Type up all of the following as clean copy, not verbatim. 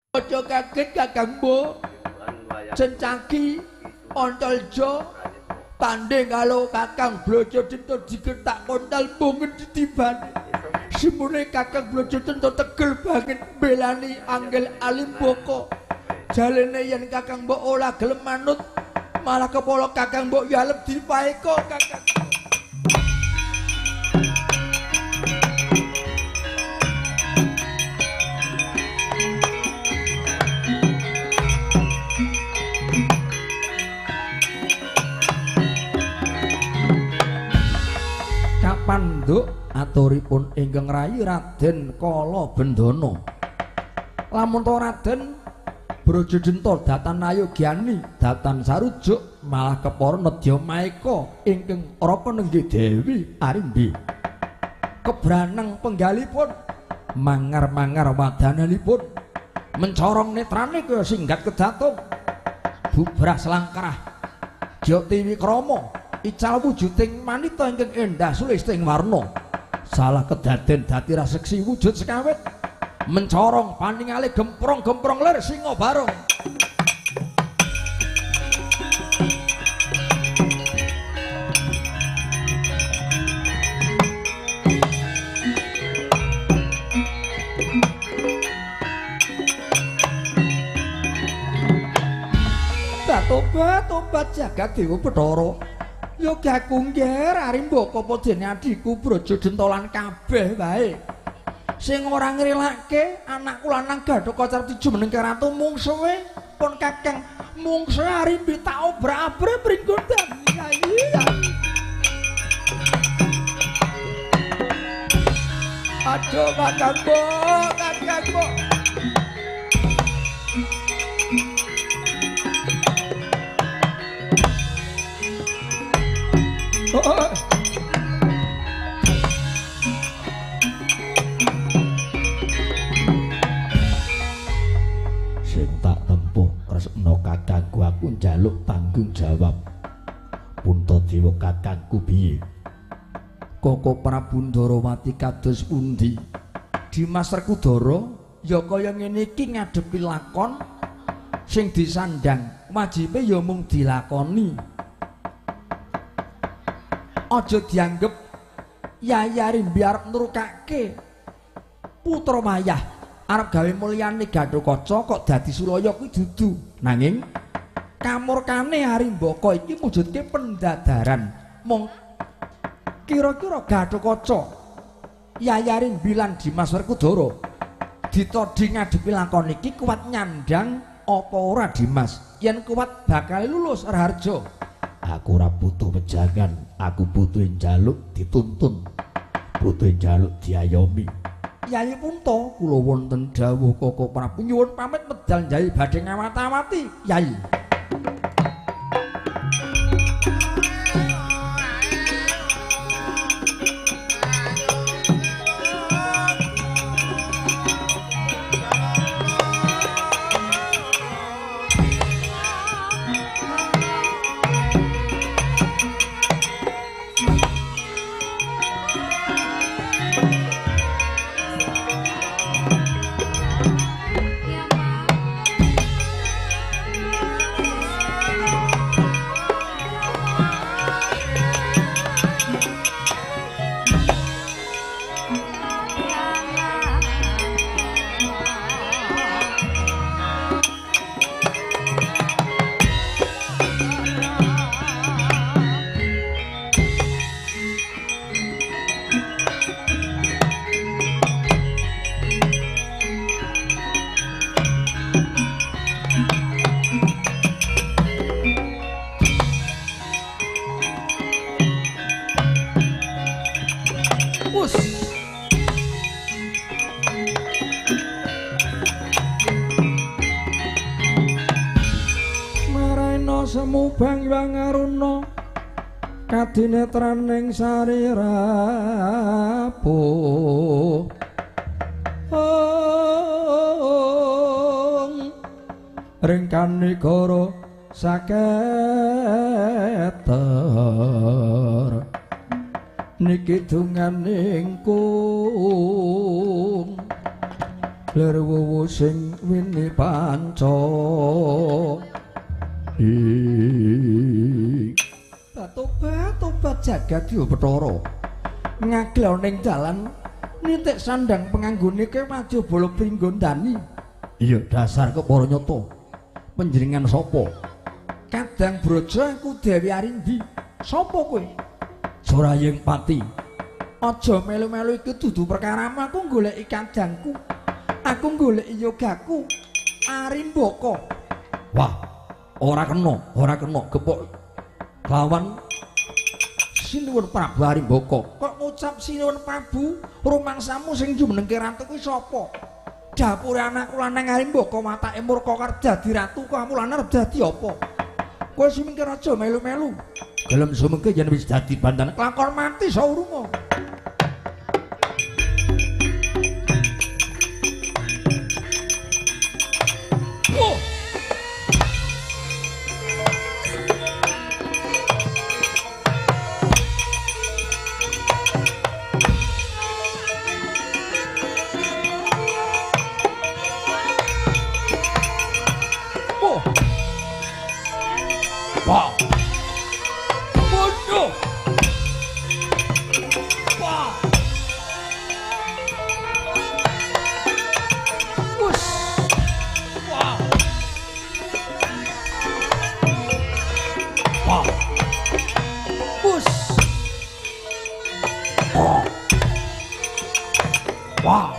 Aja kaget Kakang Mbok. Cencaki Ontaljo tanding karo Kakang Blojodento digetak kontal mungen ditibani. Simune Kakang Blojodento tegel banget belani Anggel Alimboko. Jalene yen Kakang Mbok ora gelem manut malah kepala Kakang Mbok yalep dipaeka Kakang. Panduk aturipun ingkang rayi Raden Kala Bendana. Lamun to Raden Brajadenta datan ayogyani datan sarujuk malah kepara nedya maeka ingkang rapa nenggih Dewi Arimbi. Kebraneng penggalipun mangar-mangar wadananipun mencorong netrane kaya singgat kedatung bubrah selangkrah Jatiwi Krama ical wujuding manita ingkang endah sulisting warna salah kedaden dadi raseksi wujud sekawit mencorong paningali gemprong-gemprong lir singa barong. Tobat jagat Dewa Bathara. Yogaku nggih Arimbaka apa dene adhiku Brajadenta lan kabeh wae. Sing ora ngrelake anakku lanang Gatotkaca jumeneng Ratu mungsuhe pun Kakang mungsuhe Arimbi tak obrak-abrik pringgondan. Aja Kakang Mbok. Sing tak tempuh tresna kakangku aku njaluk tanggung jawab. Puntadewa kakangku piye? Koko Prabu Ndarawati kados pundi? Dimas Werkudara ya kaya ngene iki ngadepi lakon sing disandang wajibe ya mung dilakoni. Aja dianggep Yayi Arimbi arep nurukake putra wayah arep gawe mulyane Gatotkaca kok dadi Sulaya kuwi dudu. Nanging kamurkane Arimbaka iki mujudke pendadaran. Mong kira-kira Gatotkaca Yayi Arimbi lan Dimas Werkudara ditodhi ngadepi lakon iki kuat nyandang apa ora Dimas? Yen kuat bakal lulus Raharja. Aku ora butuh wejangan, aku butuh njaluk dituntun, butuh njaluk diayomi. Yayi Punta, kula wonten dawuh Koko Prabu nyuwun pamit medal Yayi badhe ngawat-awati Yayi. Semu bang aruna kadinetraning sari rapuh ringkan negara saketer niki dunganing kung lir wuwu sing wini panca tobat jagat yo Bathara ngagel ning dalan nitik sandang penganggone ke Wajabala Pringgondani. Iya dasar kok para nyata panjenengan sapa? Kadang Braja aku Dewi Arimbi. Sapa kowe? Surayeng Pati. Aja melu-melu iki dudu perkaramu, aku goleki kadangku. Aku goleki yogaku Arimbaka. Wah, ora kena gepok lawan Sinuwun Prabu Arimbaka. Kok ngucap Sinuwun Prabu, rumangsamu sing jumenengke ratu kuwi sapa? Dapure anakku lanang Arimbaka watake murka karo dadi ratu, kamu lanang dadi apa? Kowe sumengke aja melu-melu. Gelem sumengke yen wis dadi bandan kelakon mati saurunga. Wow. Bodoh. Wow. Wush. Wow. Wow. Wush. Oh. Wow.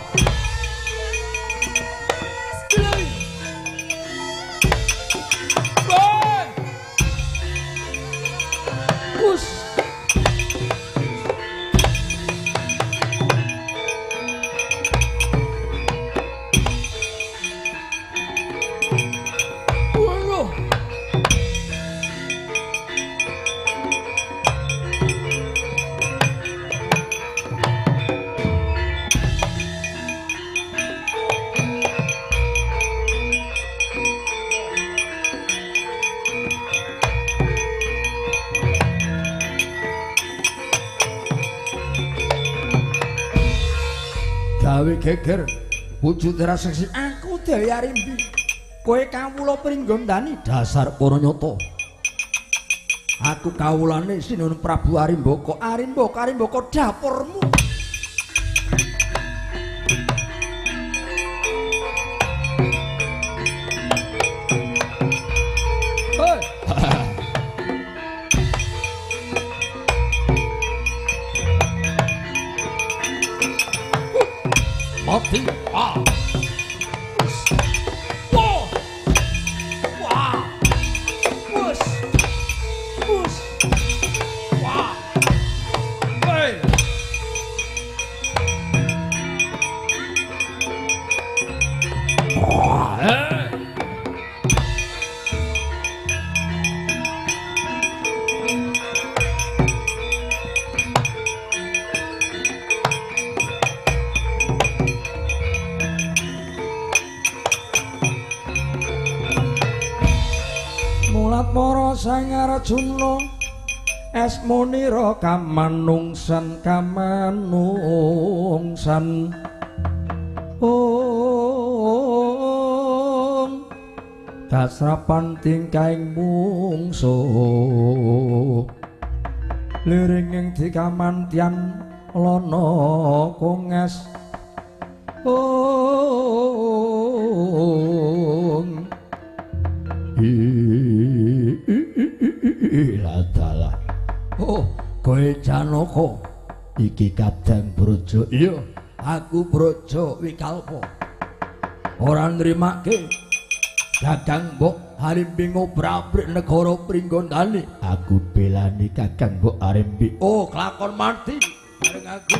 Gawe geger wujud raseksi aku Dewi Arimbi. Kowe kawula Pringgondani dasar para nyata. Aku kawulane Sinuwun Prabu Arimbaka. Arimbaka dapurmu. Mati. Ah. Wah. Wah. Wush. Wush. Wah. Hey. Wah. Hey. Para sang Arjuna esmunira kamanungsan Om dasrapan tingkahing mungsuh liring ing dikamantian lana konges Om Ladalah. Oh, kowe Janaka. Iki kadang Braja. Iya, aku Braja Wikalpa. Ora nrimake Kakang Mbok Arimbi ngobrak-abrik negara Pringgondani. Aku belani Kakang Mbok Arimbi. Oh, kelakon mati bareng aku.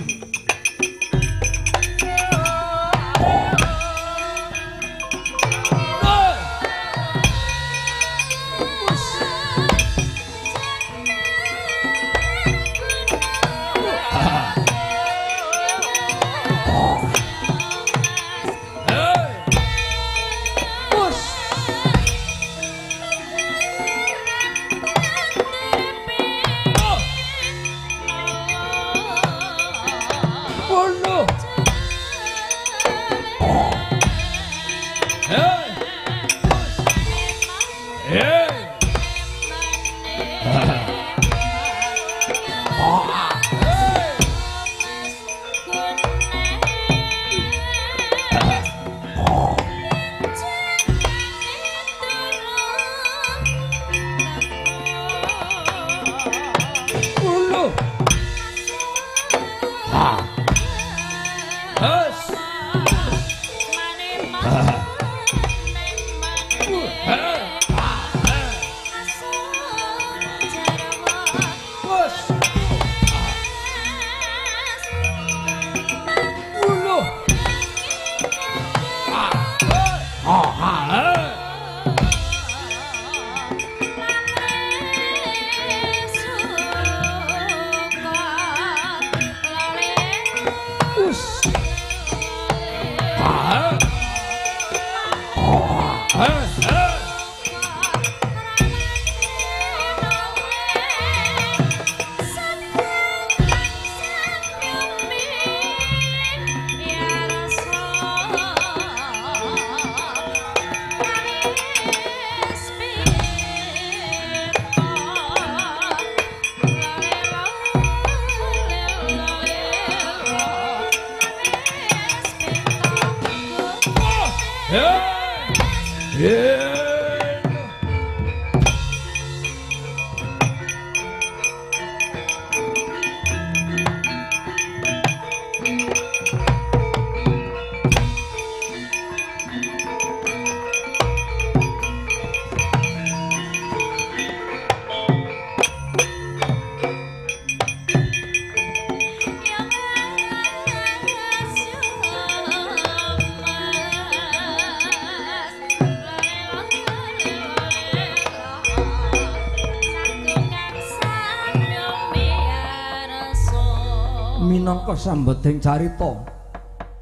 Minangka sambeting carita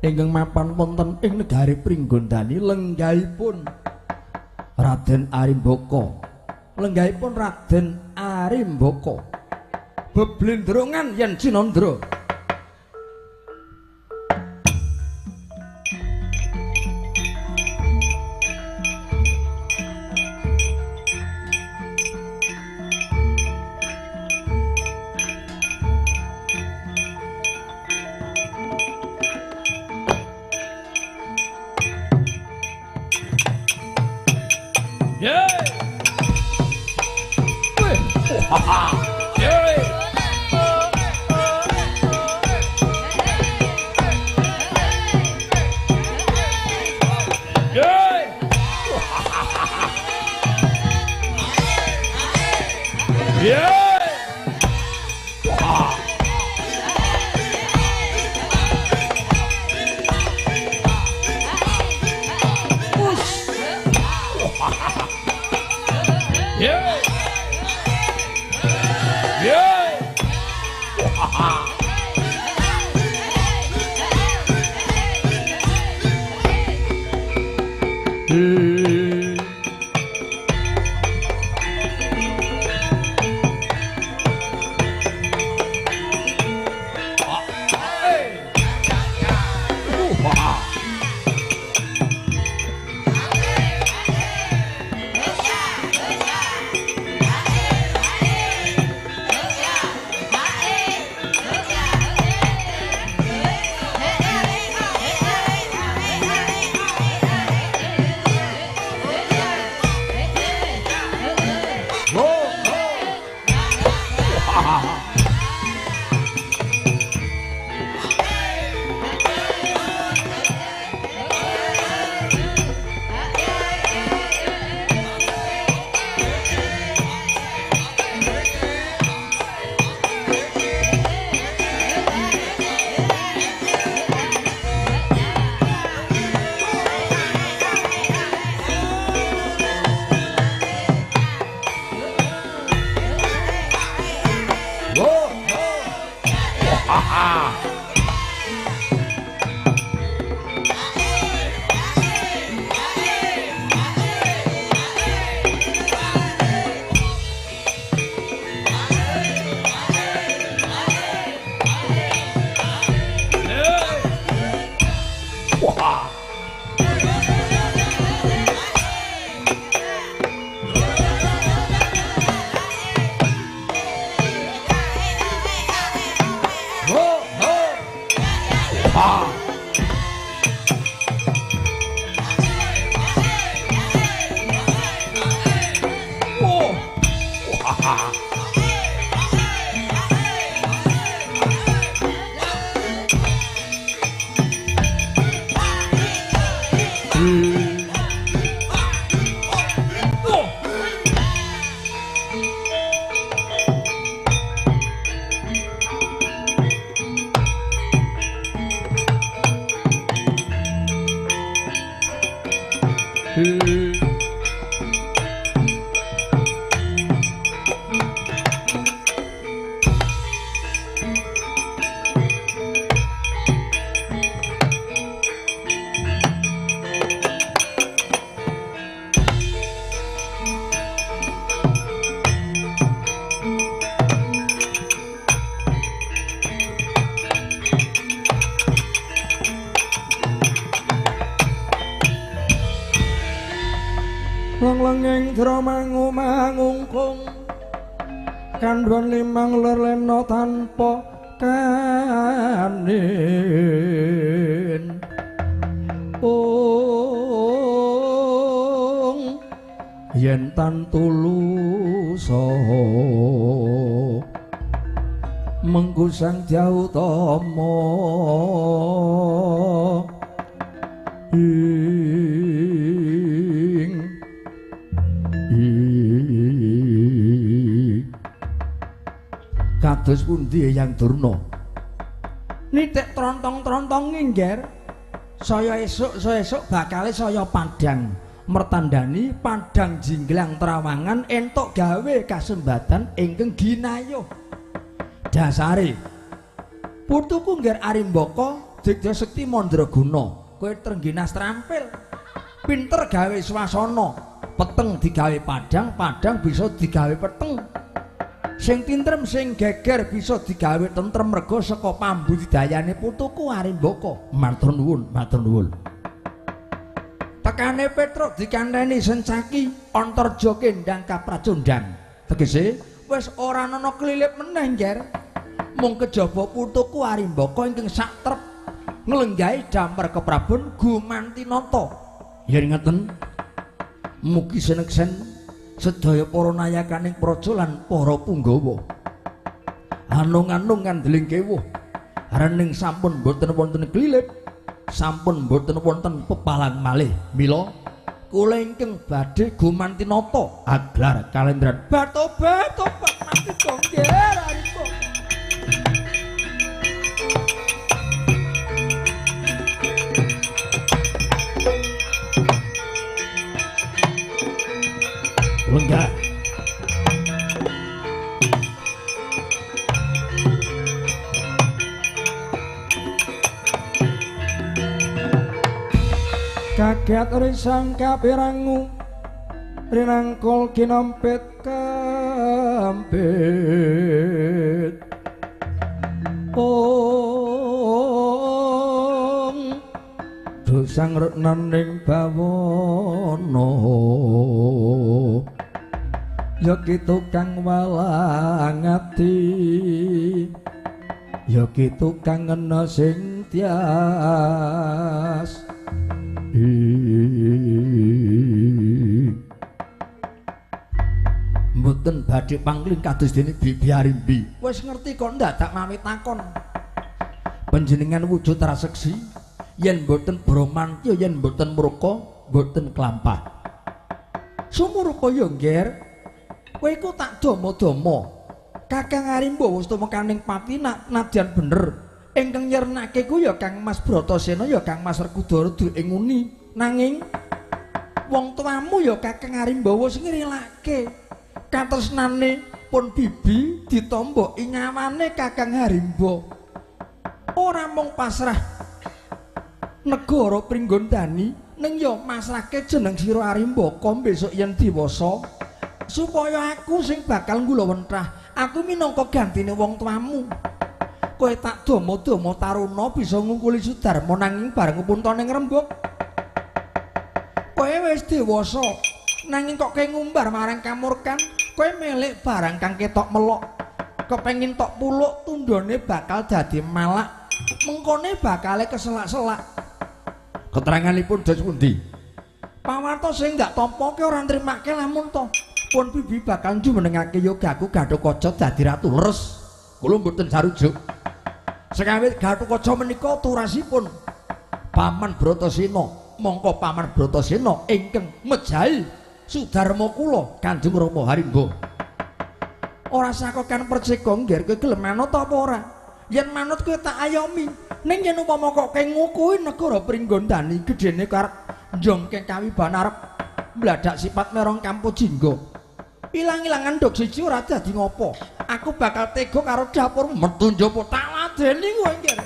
ingkang mapan wonten ing negari Pringgondani lenggahipun Raden Arimbaka. Lenggahipun Raden Arimbaka beblendrongan yen Cinandra. Langlenging dra mangungkung kandhuan limang lerlena tanpa kanin yen tan tulusa mengku sang Jautama kados pundi Yang Durna nitik trontong-trontong ngger saya esuk bakale saya padhang mertandani padhang Jinglang Trawangan entuk gawe kasembatan ingkang ginayuh dasare putuku ngger Arimbaka Digda Sekti Mandraguna kowe trengginas trampil pinter gawe swasana peteng digawe padhang bisa digawe peteng sing tintrem sing geger bisa digawe tentrem merga saka pambudidayane putuku Arimbaka. Matur nuwun. Tekane Petruk dikandhani Sencaki Antarja kendhang kapracundhang. Tegese wis ora ana klilip meneh, Nger. Mung kejaba putuku Arimbaka ingkang satrep nglenggahi damar keprabon Gumantinata. Yen ngeten mugi seneksen sedaya para nayakaning praja lan para punggawa anung-anung ngandeling kewuh rening sampun boten wonten klilip sampun boten wonten pepalang malih mila kula ingkang badhe Gumantinata aglar kalendran batobat mati kongger Arimbaka lenggah kaget risang kapirangu rinangkul kinampit kampit dosang reknaning bawana ya kitu kang walang ati ya kitu kang ngena sing tias mboten badhe pangling kados dene Bibi Arimbi wis ngerti kok ndadak mawi takon panjenengan wujud raseksi yen mboten bromantya yen mboten murka mboten klampah sumurka ya ngger kowe iku tak dama-dama Kakang Arimba wis tumekaning pati nadyan bener ingkang nyernake ku ya Kang Mas Bratasena ya Kang Mas Rekudara ing nguni nanging wong tuamu ya Kakang Arimba wis ngrilake katresnane pun bibi ditampa ing nyawane Kakang Arimba ora mung pasrah negara Pringgondani ning ya masrahke jeneng sira Arimbaka besok yen diwasa supaya aku sing bakal ngulawentrah aku minangka gantine wong tuamu kowe tak dama-dama taruna bisa ngungkuli Sudarma nanging bareng punta ning rembug kowe wis dewasa nanging kok kowe ngumbar marang kamurkan kowe milik barang kang ketok melok kepengin tok puluk tundone bakal dadi malak mengkone bakale keselak-selak keteranganipun dos pundi pawarta sing ndak tampa ki ora nrimake lamun to pun bibi bakal jumenengake yogaku Gatotkaca dadi ratu leres. Kula mboten sarujuk. Sekawit Gatotkaca menika turasipun Paman Bratasena. Mongko Paman Bratasena ingkang mejahi Sudarma kula Kanjeng Rama Harimba. Ora sakokan percaya ngger kowe gelem manut apa ora? Yen manut kowe tak ayomi. Ning yen upama kok kengu kuwi negara Pringgondani gedene karep njongke kawibahan arep mbladak sifat merong Kampojingga. Ilang-ilangan ndok siji ora dadi ngopo. Aku bakal tega karo dapur metu njopo tak ladeni kowe ngger.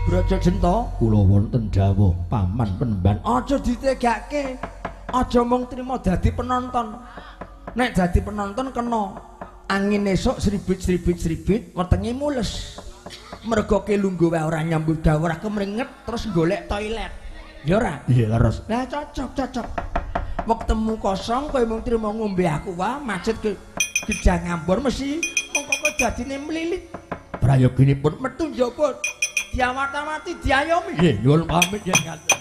Braja Jenta, kula wonten dawuh Paman Penemban, aja ditegake. Aja mung trima dadi penonton. Nek dadi penonton kena angin esuk sribit wetenge mules. Mergo kelungguh wae ora nyambut gawe ora kemringet terus golek toilet. Ya ora? Iya leres. Lah cocok. Wektemu kosong kowe mung trima ngombe aku wae macet gedang ngambur mesti mongko kowe dadine mlilit. Prayoginipun metu njaba. Diawat-awati diayomi. Nggih, nyuwun pamit yen ngaten.